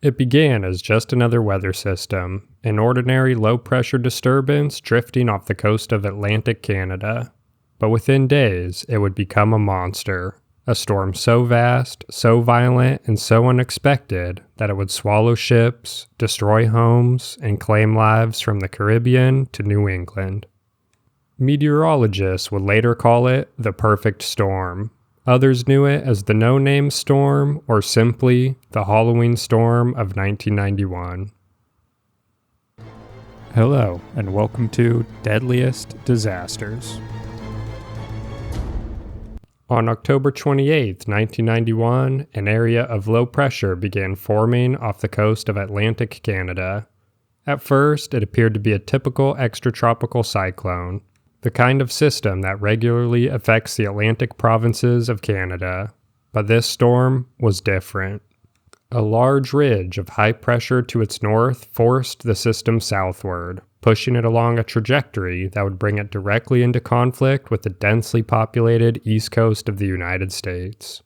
It began as just another weather system, an ordinary low-pressure disturbance drifting off the coast of Atlantic Canada. But within days, it would become a monster, a storm so vast, so violent, and so unexpected that it would swallow ships, destroy homes, and claim lives from the Caribbean to New England. Meteorologists would later call it the perfect storm. Others knew it as the no-name storm or simply the Halloween storm of 1991. Hello, and welcome to Deadliest Disasters. On October 28, 1991, an area of low pressure began forming off the coast of Atlantic Canada. At first, it appeared to be a typical extratropical cyclone, the kind of system that regularly affects the Atlantic provinces of Canada. But this storm was different. A large ridge of high pressure to its north forced the system southward, pushing it along a trajectory that would bring it directly into conflict with the densely populated east coast of the United States.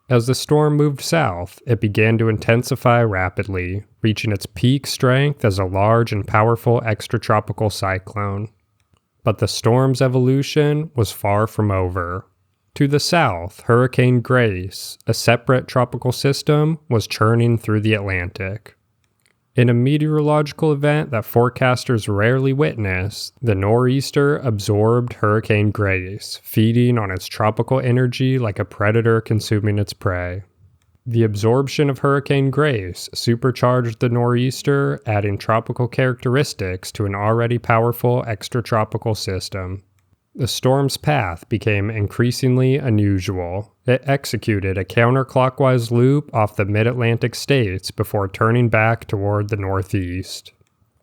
As the storm moved south, it began to intensify rapidly, reaching its peak strength as a large and powerful extratropical cyclone. But the storm's evolution was far from over. To the south, Hurricane Grace, a separate tropical system, was churning through the Atlantic. In a meteorological event that forecasters rarely witness, the nor'easter absorbed Hurricane Grace, feeding on its tropical energy like a predator consuming its prey. The absorption of Hurricane Grace supercharged the nor'easter, adding tropical characteristics to an already powerful extratropical system. The storm's path became increasingly unusual. It executed a counterclockwise loop off the mid-Atlantic states before turning back toward the northeast.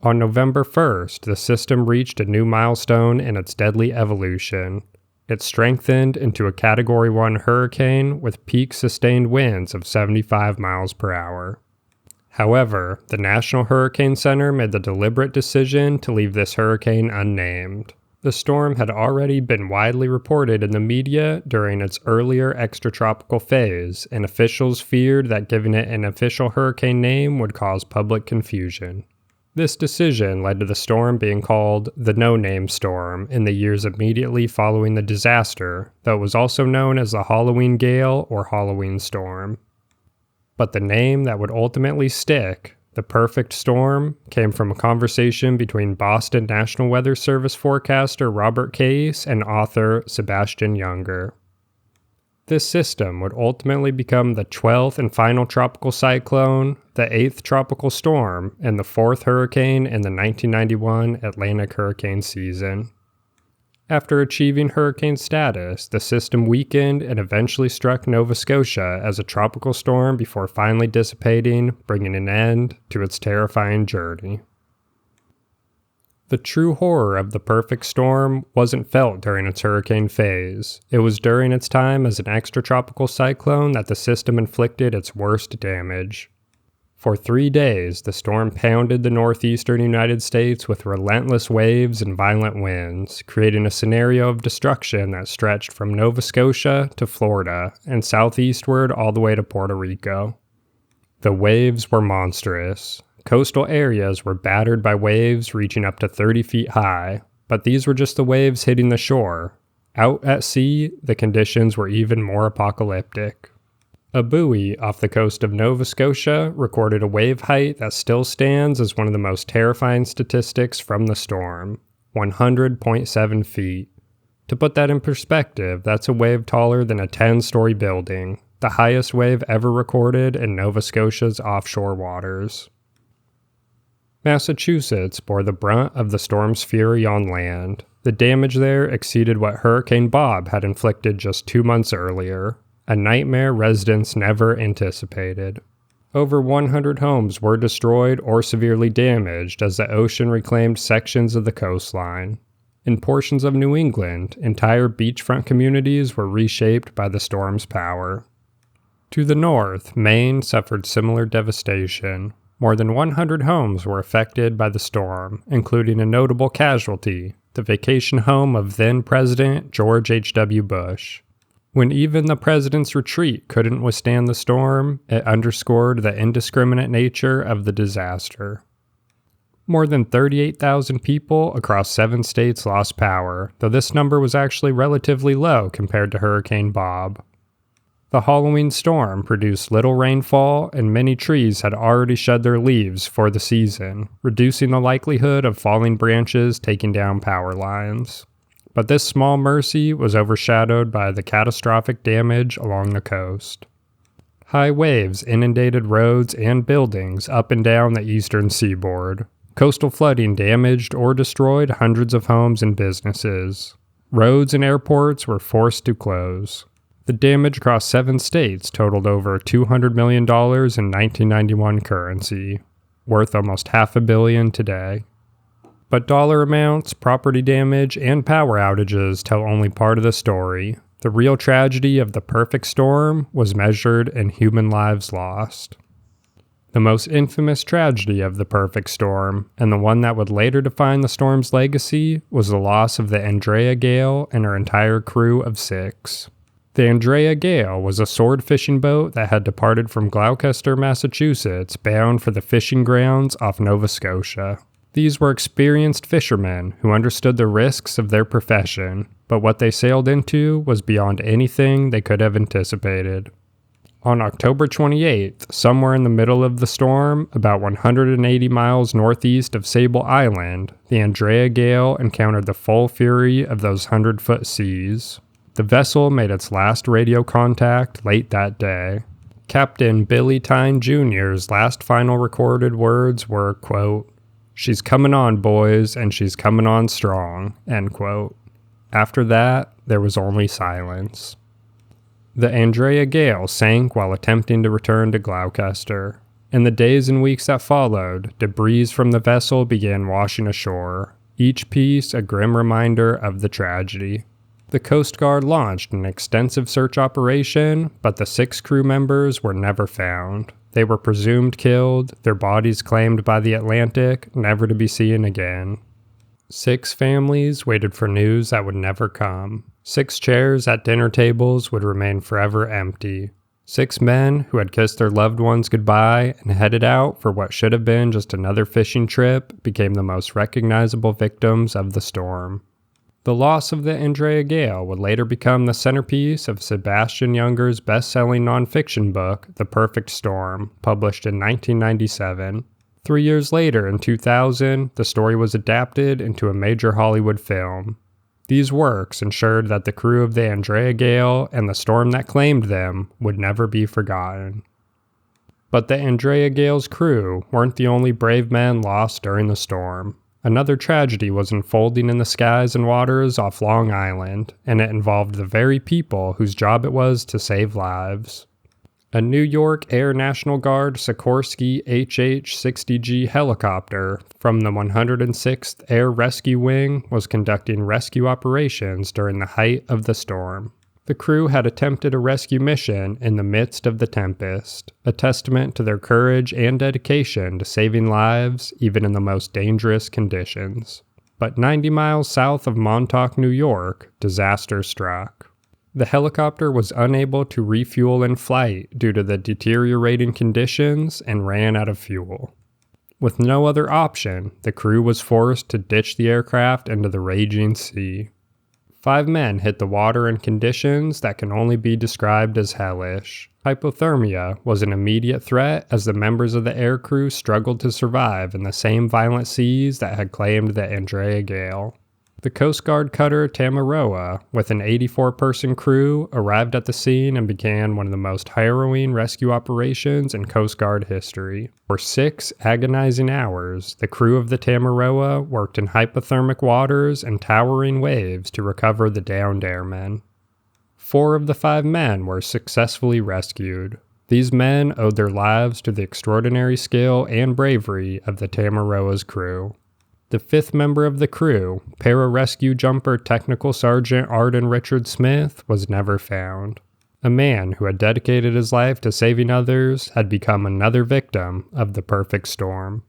On November 1st, the system reached a new milestone in its deadly evolution. It strengthened into a Category 1 hurricane with peak sustained winds of 75 miles per hour. However, the National Hurricane Center made the deliberate decision to leave this hurricane unnamed. The storm had already been widely reported in the media during its earlier extratropical phase, and officials feared that giving it an official hurricane name would cause public confusion. This decision led to the storm being called the no-name storm in the years immediately following the disaster, though it was also known as the Halloween Gale or Halloween storm. But the name that would ultimately stick, the perfect storm, came from a conversation between Boston National Weather Service forecaster Robert Case and author Sebastian Junger. This system would ultimately become the 12th and final tropical cyclone, the 8th tropical storm, and the 4th hurricane in the 1991 Atlantic hurricane season. After achieving hurricane status, the system weakened and eventually struck Nova Scotia as a tropical storm before finally dissipating, bringing an end to its terrifying journey. The true horror of the perfect storm wasn't felt during its hurricane phase. It was during its time as an extratropical cyclone that the system inflicted its worst damage. For 3 days, the storm pounded the northeastern United States with relentless waves and violent winds, creating a scenario of destruction that stretched from Nova Scotia to Florida and southeastward all the way to Puerto Rico. The waves were monstrous. Coastal areas were battered by waves reaching up to 30 feet high, but these were just the waves hitting the shore. Out at sea, the conditions were even more apocalyptic. A buoy off the coast of Nova Scotia recorded a wave height that still stands as one of the most terrifying statistics from the storm, 100.7 feet. To put that in perspective, that's a wave taller than a 10-story building, the highest wave ever recorded in Nova Scotia's offshore waters. Massachusetts bore the brunt of the storm's fury on land. The damage there exceeded what Hurricane Bob had inflicted just 2 months earlier, a nightmare residents never anticipated. Over 100 homes were destroyed or severely damaged as the ocean reclaimed sections of the coastline. In portions of New England, entire beachfront communities were reshaped by the storm's power. To the north, Maine suffered similar devastation. More than 100 homes were affected by the storm, including a notable casualty, the vacation home of then-President George H.W. Bush. When even the president's retreat couldn't withstand the storm, it underscored the indiscriminate nature of the disaster. More than 38,000 people across 7 states lost power, though this number was actually relatively low compared to Hurricane Bob. The Halloween storm produced little rainfall, and many trees had already shed their leaves for the season, reducing the likelihood of falling branches taking down power lines. But this small mercy was overshadowed by the catastrophic damage along the coast. High waves inundated roads and buildings up and down the eastern seaboard. Coastal flooding damaged or destroyed hundreds of homes and businesses. Roads and airports were forced to close. The damage across 7 states totaled over $200 million in 1991 currency, worth almost $500 million today. But dollar amounts, property damage, and power outages tell only part of the story. The real tragedy of the perfect storm was measured in human lives lost. The most infamous tragedy of the perfect storm, and the one that would later define the storm's legacy, was the loss of the Andrea Gail and her entire crew of 6. The Andrea Gail was a sword fishing boat that had departed from Gloucester, Massachusetts, bound for the fishing grounds off Nova Scotia. These were experienced fishermen who understood the risks of their profession, but what they sailed into was beyond anything they could have anticipated. On October 28th, somewhere in the middle of the storm, about 180 miles northeast of Sable Island, the Andrea Gail encountered the full fury of those 100-foot seas. The vessel made its last radio contact late that day. Captain Billy Tyne Jr.'s last final recorded words were, quote, "She's coming on, boys, and she's coming on strong," end quote. After that, there was only silence. The Andrea Gail sank while attempting to return to Gloucester. In the days and weeks that followed, debris from the vessel began washing ashore, each piece a grim reminder of the tragedy. The Coast Guard launched an extensive search operation, but the 6 crew members were never found. They were presumed killed, their bodies claimed by the Atlantic, never to be seen again. 6 families waited for news that would never come. 6 chairs at dinner tables would remain forever empty. 6 men who had kissed their loved ones goodbye and headed out for what should have been just another fishing trip became the most recognizable victims of the storm. The loss of the Andrea Gail would later become the centerpiece of Sebastian Junger's best-selling nonfiction book, The Perfect Storm, published in 1997. 3 years later, in 2000, the story was adapted into a major Hollywood film. These works ensured that the crew of the Andrea Gail and the storm that claimed them would never be forgotten. But the Andrea Gail's crew weren't the only brave men lost during the storm. Another tragedy was unfolding in the skies and waters off Long Island, and it involved the very people whose job it was to save lives. A New York Air National Guard Sikorsky HH-60G helicopter from the 106th Air Rescue Wing was conducting rescue operations during the height of the storm. The crew had attempted a rescue mission in the midst of the tempest, a testament to their courage and dedication to saving lives even in the most dangerous conditions. But 90 miles south of Montauk, New York, disaster struck. The helicopter was unable to refuel in flight due to the deteriorating conditions and ran out of fuel. With no other option, the crew was forced to ditch the aircraft into the raging sea. 5 men hit the water in conditions that can only be described as hellish. Hypothermia was an immediate threat as the members of the aircrew struggled to survive in the same violent seas that had claimed the Andrea Gail. The Coast Guard cutter Tamaroa, with an 84-person crew, arrived at the scene and began one of the most harrowing rescue operations in Coast Guard history. For 6 agonizing hours, the crew of the Tamaroa worked in hypothermic waters and towering waves to recover the downed airmen. 4 of the 5 men were successfully rescued. These men owed their lives to the extraordinary skill and bravery of the Tamaroa's crew. The 5th member of the crew, Pararescue Jumper Technical Sergeant Arden Richard Smith, was never found. A man who had dedicated his life to saving others had become another victim of the perfect storm.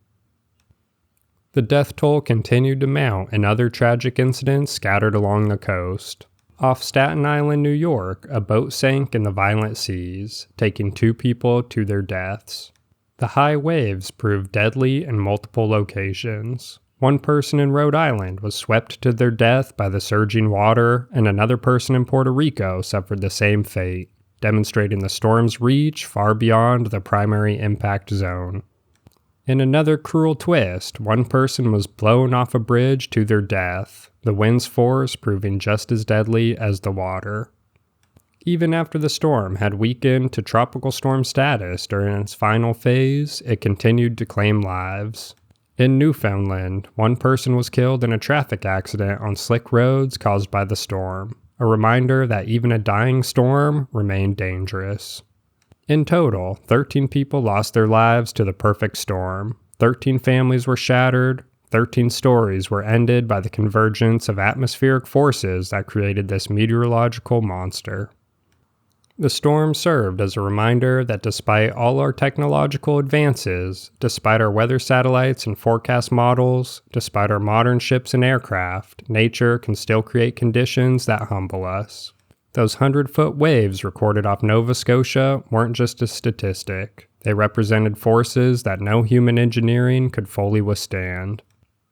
The death toll continued to mount in other tragic incidents scattered along the coast. Off Staten Island, New York, a boat sank in the violent seas, taking 2 people to their deaths. The high waves proved deadly in multiple locations. One person in Rhode Island was swept to their death by the surging water, and another person in Puerto Rico suffered the same fate, demonstrating the storm's reach far beyond the primary impact zone. In another cruel twist, one person was blown off a bridge to their death, the wind's force proving just as deadly as the water. Even after the storm had weakened to tropical storm status during its final phase, it continued to claim lives. In Newfoundland, one person was killed in a traffic accident on slick roads caused by the storm, a reminder that even a dying storm remained dangerous. In total, 13 people lost their lives to the perfect storm. 13 families were shattered. 13 stories were ended by the convergence of atmospheric forces that created this meteorological monster. The storm served as a reminder that despite all our technological advances, despite our weather satellites and forecast models, despite our modern ships and aircraft, nature can still create conditions that humble us. Those 100-foot waves recorded off Nova Scotia weren't just a statistic. They represented forces that no human engineering could fully withstand.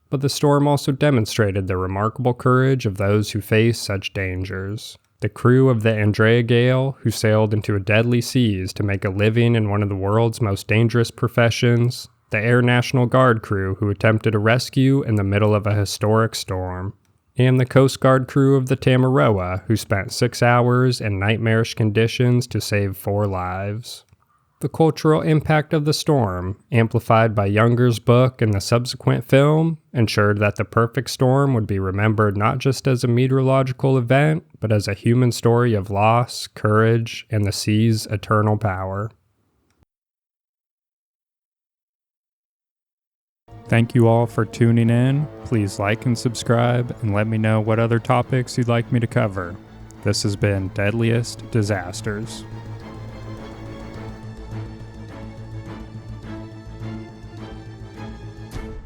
But the storm also demonstrated the remarkable courage of those who face such dangers. The crew of the Andrea Gail, who sailed into a deadly seas to make a living in one of the world's most dangerous professions. The Air National Guard crew who attempted a rescue in the middle of a historic storm. And the Coast Guard crew of the Tamaroa, who spent 6 hours in nightmarish conditions to save 4 lives. The cultural impact of the storm, amplified by Junger's book and the subsequent film, ensured that the perfect storm would be remembered not just as a meteorological event, but as a human story of loss, courage, and the sea's eternal power. Thank you all for tuning in. Please like and subscribe, and let me know what other topics you'd like me to cover. This has been Deadliest Disasters.